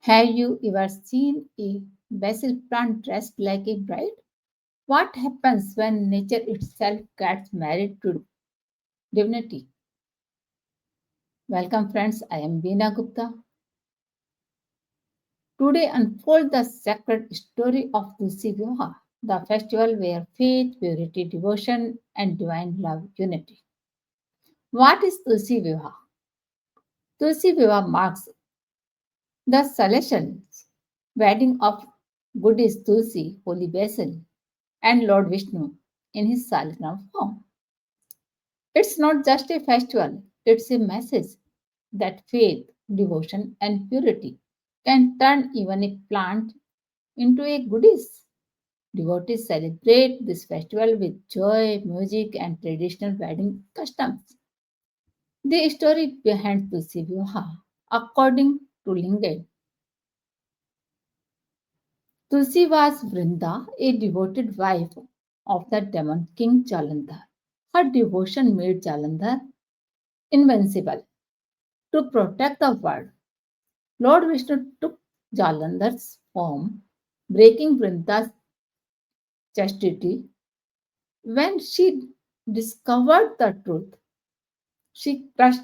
Have you ever seen a basil plant dressed like a bride? What happens when nature itself gets married to divinity? Welcome, friends. I am Veena Gupta. Today, unfold the sacred story of Tulsi Vivaha, the festival where faith, purity, devotion, and divine love unity. What is Tulsi Vivaha? Tulsi Vivaha marks the celestial wedding of goddess Tulsi, holy Basil, and Lord Vishnu in his Saligram form. It's not just a festival, it's a message that faith, devotion, and purity can turn even a plant into a goddess. Devotees celebrate this festival with joy, music, and traditional wedding customs. The story behind Tulsi Vivaha, according to Lingam, Tulsi was Vrinda, a devoted wife of the demon king Jalandhar. Her devotion made Jalandhar invincible. To protect the world, Lord Vishnu took Jalandhar's form, breaking Vrinda's chastity. When she discovered the truth, she crushed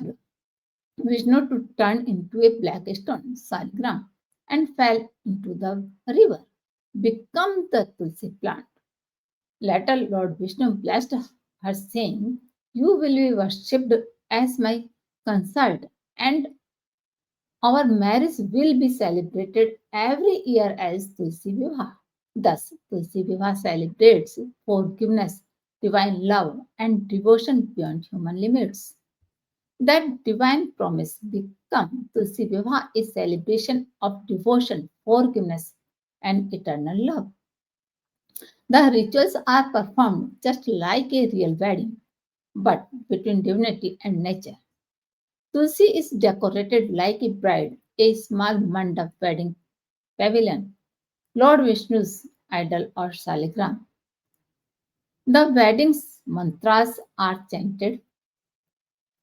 Vishnu to turn into a black stone, Saligram, and fell into the river, become the Tulsi plant. Later, Lord Vishnu blessed her, saying, "You will be worshipped as my consort, and our marriage will be celebrated every year as Tulsi Vivaha." Thus, Tulsi Vivaha celebrates forgiveness, divine love, and devotion beyond human limits. That divine promise become Tulsi Vivaha a celebration of devotion, forgiveness, and eternal love. The rituals are performed just like a real wedding, but between divinity and nature. Tulsi is decorated like a bride, a small mandap wedding pavilion, Lord Vishnu's idol or saligram. The wedding's mantras are chanted,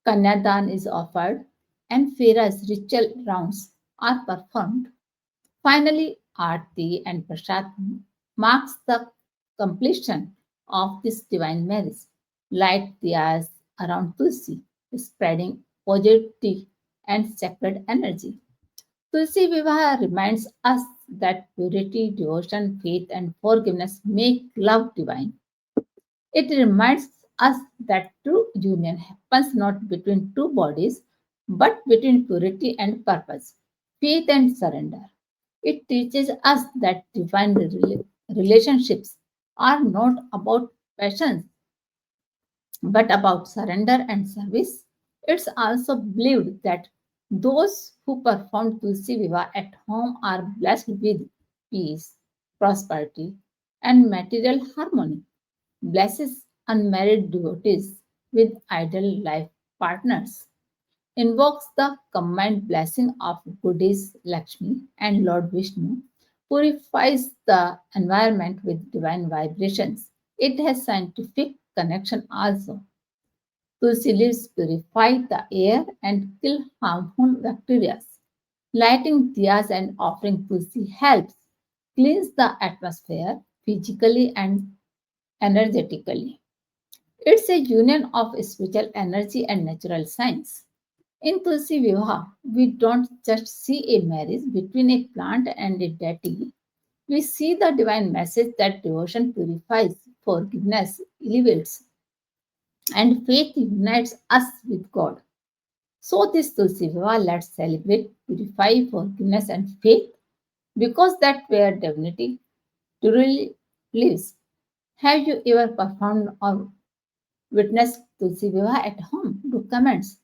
Kanyadan is offered, and Fera's ritual rounds are performed. Finally, Aarti and Prasad marks the completion of this divine marriage. Light diyas around Tulsi, spreading positivity and sacred energy. Tulsi Vivaha reminds us that purity, devotion, faith, and forgiveness make love divine. It reminds us that true union happens not between two bodies, but between purity and purpose, faith and surrender. It teaches us that divine relationships are not about passions, but about surrender and service. It's also believed that those who perform Tulsi Vivaha at home are blessed with peace, prosperity, and material harmony. Blesses unmarried devotees with ideal life partners. Invokes the combined blessing of Goddess Lakshmi and Lord Vishnu. Purifies the environment with divine vibrations. It has scientific connection also. Tulsi leaves purify the air and kill harmful bacteria. Lighting diyas and offering tulsi helps cleanse the atmosphere physically and energetically. It's a union of spiritual energy and natural science. In Tulsi Vivaha, we don't just see a marriage between a plant and a deity. We see the divine message that devotion purifies, forgiveness elevates, and faith unites us with God. So this Tulsi Vivaha, let's celebrate, purify, forgiveness, and faith because that where divinity truly lives. Have you ever performed or witnessed Tulsi Vivaha at home? Do comments.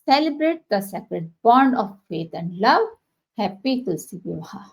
Celebrate the sacred bond of faith and love. Happy Tulsi Vivaha.